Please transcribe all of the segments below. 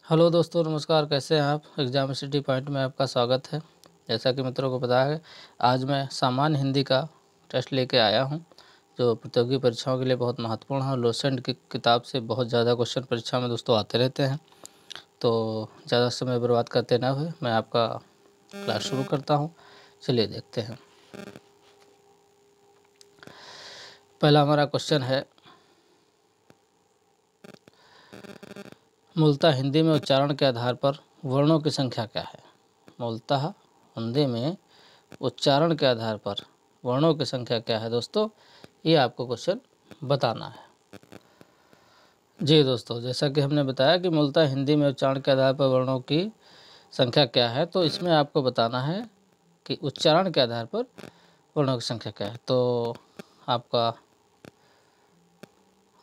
Hello दोस्तों, नमस्कार। कैसे हैं आप। एग्जामिसिटी पॉइंट में आपका स्वागत है। जैसा कि मित्रों को पता है, आज मैं सामान्य हिंदी का टेस्ट लेके आया हूं, जो प्रतियोगी परीक्षाओं के लिए बहुत महत्वपूर्ण है। लोसेंट की किताब से बहुत ज़्यादा क्वेश्चन परीक्षा में दोस्तों आते रहते हैं, तो ज़्यादा समय बर्बाद करते ना हुए मैं आपका क्लास शुरू करता हूँ। चलिए देखते हैं। पहला हमारा क्वेश्चन है, मूलतः हिंदी में उच्चारण के आधार पर वर्णों की संख्या क्या है। मूलतः हिंदी में उच्चारण के आधार पर वर्णों की संख्या क्या है दोस्तों, ये आपको क्वेश्चन बताना है। जी दोस्तों, जैसा कि हमने बताया कि मूलतः हिंदी में उच्चारण के आधार पर वर्णों की संख्या क्या है, तो इसमें आपको बताना है कि उच्चारण के आधार पर वर्णों की संख्या क्या है। तो आपका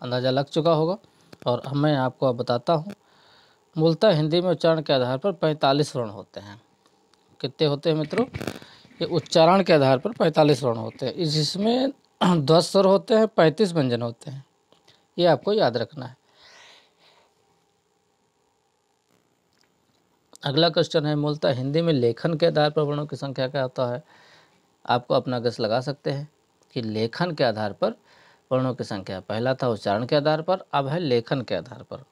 अंदाज़ा लग चुका होगा और अब मैं आपको बताता हूँ। मूलतः हिंदी में उच्चारण के आधार पर 45 वर्ण होते हैं। कितने होते हैं मित्रों? ये उच्चारण के आधार पर 45 वर्ण होते हैं। इसमें 10 स्वर होते हैं, 35 व्यंजन होते हैं। ये आपको याद रखना है। अगला क्वेश्चन है, मूलतः हिंदी में लेखन के आधार पर वर्णों की संख्या क्या होता है। आपको अपना गेस लगा सकते हैं कि लेखन के आधार पर वर्णों की संख्या, पहला था उच्चारण के आधार पर, अब है लेखन के आधार पर।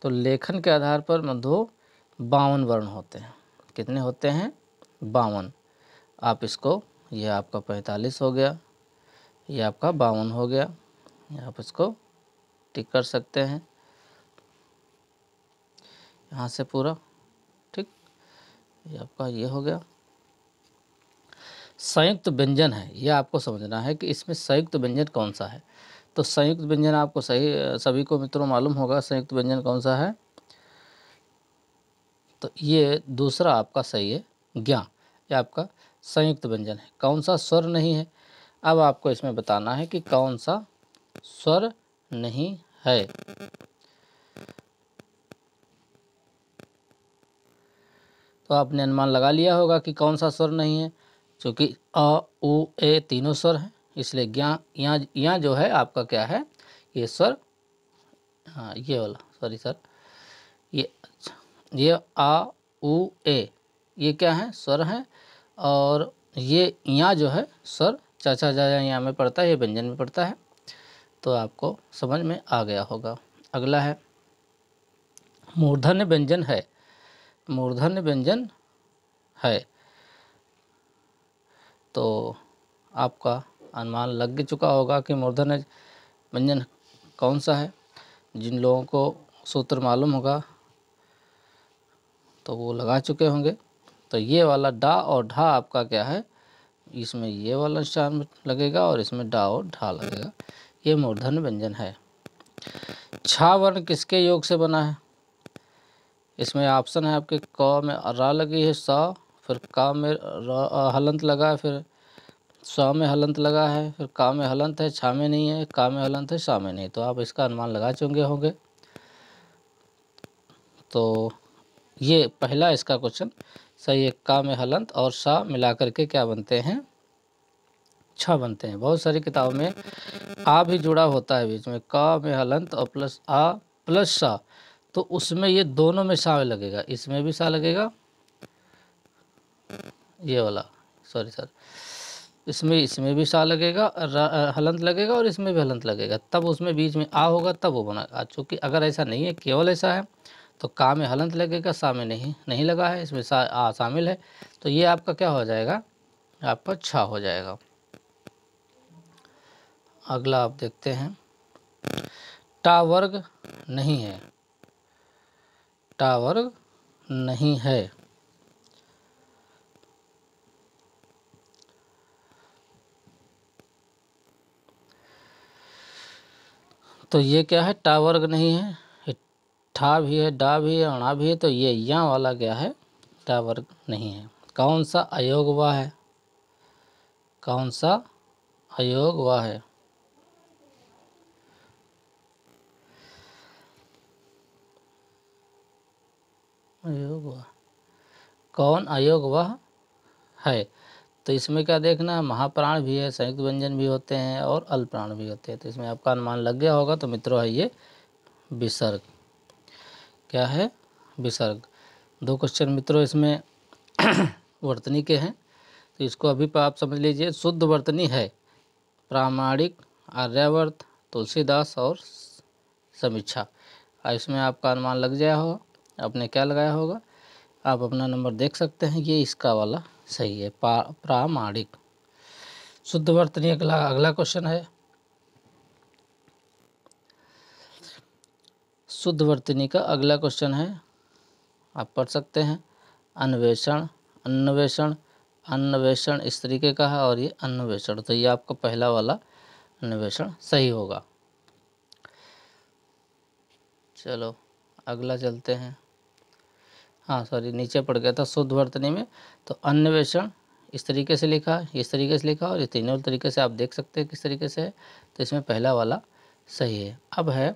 तो लेखन के आधार पर मध्यो 52 वर्ण होते हैं। कितने होते हैं? 52। आप इसको, यह आपका 45 हो गया, यह आपका 52 हो गया, आप इसको टिक कर सकते हैं यहाँ से पूरा, ठीक। ये आपका ये हो गया। संयुक्त व्यंजन है, यह आपको समझना है कि इसमें संयुक्त व्यंजन कौन सा है। तो संयुक्त व्यंजन आपको सभी को मित्रों मालूम होगा संयुक्त व्यंजन कौन सा है। तो ये दूसरा आपका सही है, ज्ञा। ये आपका संयुक्त व्यंजन है। कौन सा स्वर नहीं है, अब आपको इसमें बताना है कि कौन सा स्वर नहीं है। तो आपने अनुमान लगा लिया होगा कि कौन सा स्वर नहीं है, क्योंकि अ उ ए तीनों स्वर हैं, इसलिए ज्ञा यहाँ जो है आपका क्या है, ये स्वर, हाँ ये वाला, सॉरी सर, ये आ उ ए ये क्या है, स्वर है। और ये यहाँ जो है स्वर चाचा जाया यहाँ में पड़ता है, ये व्यंजन में पड़ता है। तो आपको समझ में आ गया होगा। अगला है, मूर्धन्य व्यंजन है। मूर्धन्य व्यंजन है, तो आपका अनुमान लग चुका होगा कि मूर्धन्य व्यंजन कौन सा है। जिन लोगों को सूत्र मालूम होगा तो वो लगा चुके होंगे। तो ये वाला डा और ढा आपका क्या है, इसमें ये वाला निशान लगेगा और इसमें डा और ढा लगेगा। ये मूर्धन्य व्यंजन है। छा वर्ण किसके योग से बना है। इसमें ऑप्शन है आपके, क में रा लगी है, सा, फिर का में हलंत लगा है, फिर सा में हलंत लगा है, फिर का में हलंत है, छा में नहीं है, का में हलंत है, सा में नहीं। तो आप इसका अनुमान लगा चुके होंगे। तो ये पहला इसका क्वेश्चन सही है। का में हलंत और सा मिलाकर के क्या बनते हैं, छा बनते हैं। बहुत सारी किताबों में आ भी जुड़ा होता है बीच में, का में हलंत और प्लस आ प्लस सा, तो उसमें ये दोनों में सा लगेगा, इसमें भी सा लगेगा, ये वाला, सॉरी सर, इसमें भी सा लगेगा, हलंत लगेगा और इसमें भी हलंत लगेगा, तब उसमें बीच में आ होगा, तब वो बना। चूँकि अगर ऐसा नहीं है, केवल ऐसा है, तो का में हलंत लगेगा, सा में नहीं लगा है, इसमें सा आ शामिल है, तो ये आपका क्या हो जाएगा, आपका छा हो जाएगा। अगला आप देखते हैं, टा वर्ग नहीं है। टा वर्ग नहीं है, तो ये क्या है, टा वर्ग नहीं है। ये ठा भी है, डा भी है, अणा भी है, तो ये यहाँ वाला क्या है, टा वर्ग नहीं है। कौन सा अयोग हुआ है, कौन सा अयोग हुआ है। अयोग हुआ, कौन अयोग हुआ है। तो इसमें क्या देखना है, महाप्राण भी है, संयुक्त व्यंजन भी होते हैं और अल्पप्राण भी होते हैं। तो इसमें आपका अनुमान लग गया होगा। तो मित्रों है ये विसर्ग, क्या है, विसर्ग। 2 क्वेश्चन मित्रों इसमें वर्तनी के हैं, तो इसको अभी पर आप समझ लीजिए। शुद्ध वर्तनी है प्रामाणिक, आर्यावर्त, तुलसीदास और समीक्षा। इसमें आपका अनुमान लग जाया होगा, आपने क्या लगाया होगा, आप अपना नंबर देख सकते हैं। ये इसका वाला सही है, प्रामाणिक। शुद्ध वर्तनी अगला क्वेश्चन है। शुद्ध वर्तनी का अगला क्वेश्चन है, आप पढ़ सकते हैं। अन्वेषण, अन्वेषण, अन्वेषण इस तरीके का है और ये अन्वेषण, तो ये आपका पहला वाला अन्वेषण सही होगा। चलो अगला चलते हैं। हाँ सॉरी, नीचे पड़ गया था शुद्ध वर्तनी में। तो अन्वेषण इस तरीके से लिखा, इस तरीके से लिखा, और ये तीनों तरीके से आप देख सकते हैं किस तरीके से है। तो इसमें पहला वाला सही है। अब है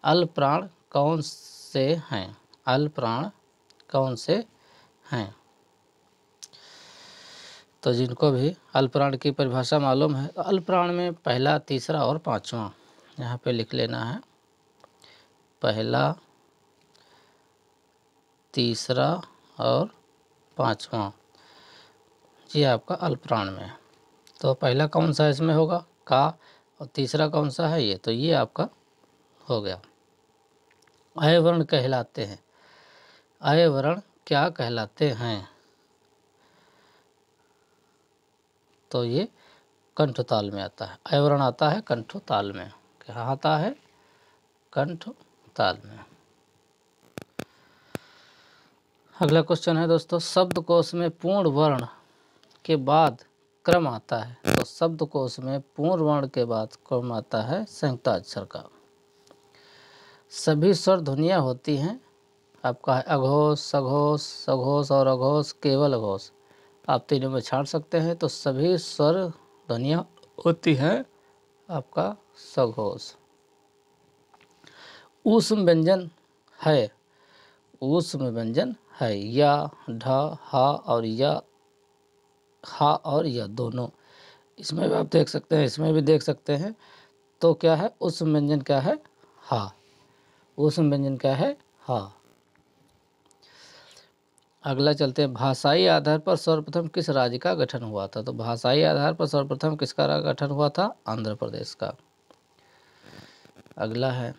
अल्पप्राण कौन से हैं, अल्पप्राण कौन से हैं। तो जिनको भी अल्पप्राण की परिभाषा मालूम है, तो अल्पप्राण में पहला, तीसरा और पांचवा यहाँ पे लिख लेना है। पहला, तीसरा और पांचवा, ये आपका अल्पप्राण में है। तो पहला कौन सा इसमें होगा, का, और तीसरा कौन सा है, ये, तो ये आपका हो गया। अयवर्ण कहलाते हैं, अयवर्ण क्या कहलाते हैं, तो ये कंठताल में आता है। अयवर्ण आता है कंठताल में, क्या आता है, कंठताल में। अगला क्वेश्चन है दोस्तों, शब्दकोश में पूर्ण वर्ण के बाद क्रम आता है। तो शब्दकोश में पूर्ण वर्ण के बाद क्रम आता है संयुक्ताक्षर का। सभी स्वर ध्वनियाँ होती हैं, आपका है अघोष, सघोष, सघोष और अघोष, केवल अघोष, आप तीनों में छाड़ सकते हैं। तो सभी स्वर ध्वनियाँ होती हैं आपका सघोष। ऊष्म व्यंजन है, ऊष्म व्यंजन है, या, ढ, हा और या, हा और या दोनों, इसमें भी आप देख सकते हैं, इसमें भी देख सकते हैं। तो क्या है, ऊष्म व्यंजन क्या है, हा, ऊष्म व्यंजन क्या है, हा। अगला चलते हैं, भाषाई आधार पर सर्वप्रथम किस राज्य का गठन हुआ था। तो भाषाई आधार पर सर्वप्रथम किसका गठन हुआ था, आंध्र प्रदेश का। अगला है,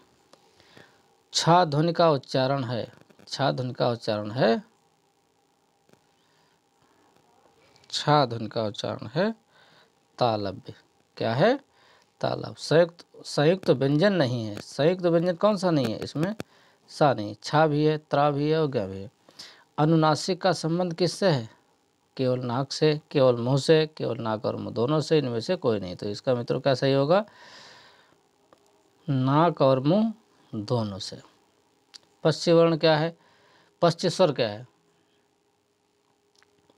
छा ध्वनि का उच्चारण है, छा ध्वनि का उच्चारण है, छा ध्वनि का उच्चारण है तालव्य, क्या है, तालव्य। संयुक्त, संयुक्त व्यंजन नहीं है, संयुक्त व्यंजन कौन सा नहीं है, इसमें सा नहीं, छा भी है, त्रा भी है और ग भी है। अनुनासिक का संबंध किससे है, केवल नाक से, केवल मुंह से, केवल नाक और मुंह दोनों से, इनमें से कोई नहीं। तो इसका मित्रों क्या सही होगा, नाक और मुंह दोनों से। पश्चिम वर्ण क्या है, पश्चिम स्वर क्या है,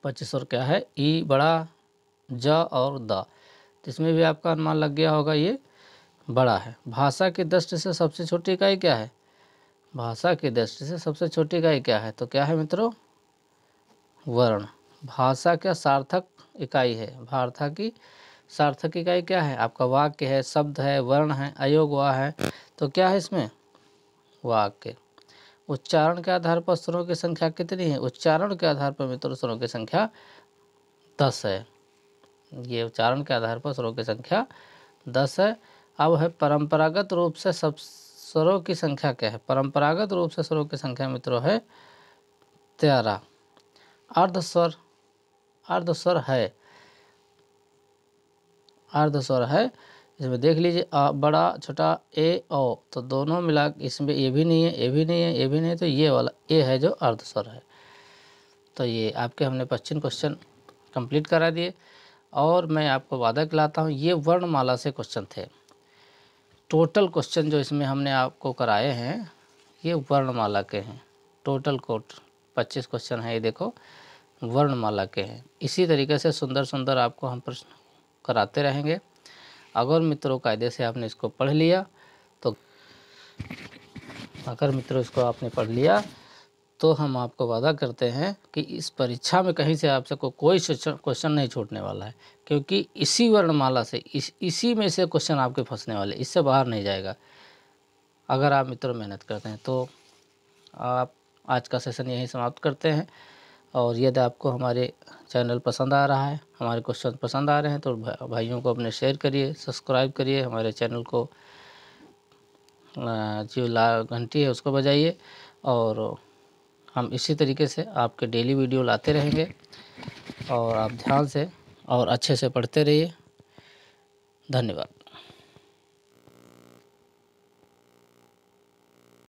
पश्चिम स्वर क्या है, ई बड़ा, ज और द, इसमें भी आपका अनुमान लग गया होगा, ये बड़ा है। भाषा की दृष्टि से सबसे छोटी इकाई क्या है, भाषा की दृष्टि से सबसे छोटी इकाई क्या है, तो क्या है मित्रों, वर्ण। भाषा क्या सार्थक इकाई है, भाषा की सार्थक इकाई क्या है, आपका वाक्य है, शब्द है, वर्ण है, अयोग वा है, तो क्या है इसमें, वाक्य। उच्चारण के आधार पर स्वरों की संख्या कितनी है, उच्चारण के आधार पर मित्रों स्वरों की संख्या 10 है, ये उच्चारण के आधार पर स्वरों की संख्या 10 है। अब है परंपरागत रूप से सब स्वरों की संख्या क्या है, परंपरागत रूप से स्वरों की संख्या मित्रों है 13। अर्धस्वर, अर्धस्वर है, अर्धस्वर है, इसमें देख लीजिए बड़ा छोटा ए ओ, तो दोनों मिला, इसमें ये भी नहीं है, ये भी नहीं है, ये भी नहीं है, तो ये वाला ए है जो अर्धस्वर है। तो ये आपके हमने 25 क्वेश्चन कंप्लीट करा दिए, और मैं आपको वादा दिलाता हूँ ये वर्णमाला से क्वेश्चन थे। टोटल क्वेश्चन जो इसमें हमने आपको कराए हैं ये वर्णमाला के हैं, टोटल कोट 25 क्वेश्चन है, ये देखो वर्णमाला के हैं। इसी तरीके से सुंदर सुंदर आपको हम प्रश्न कराते रहेंगे। अगर मित्रों कायदे से आपने इसको पढ़ लिया तो, अगर मित्रों इसको आपने पढ़ लिया तो हम आपको वादा करते हैं कि इस परीक्षा में कहीं से आपसे कोई क्वेश्चन नहीं छूटने वाला है, क्योंकि इसी वर्णमाला से इसी में से क्वेश्चन आपके फंसने वाले, इससे बाहर नहीं जाएगा। अगर आप मित्रों मेहनत करते हैं तो आप आज का सेशन यहीं समाप्त करते हैं। और यदि आपको हमारे चैनल पसंद आ रहा है, हमारे क्वेश्चन पसंद आ रहे हैं, तो भाइयों को अपने शेयर करिए, सब्सक्राइब करिए, हमारे चैनल को जो घंटी है उसको बजाइए। और हम इसी तरीके से आपके डेली वीडियो लाते रहेंगे और आप ध्यान से और अच्छे से पढ़ते रहिए। धन्यवाद।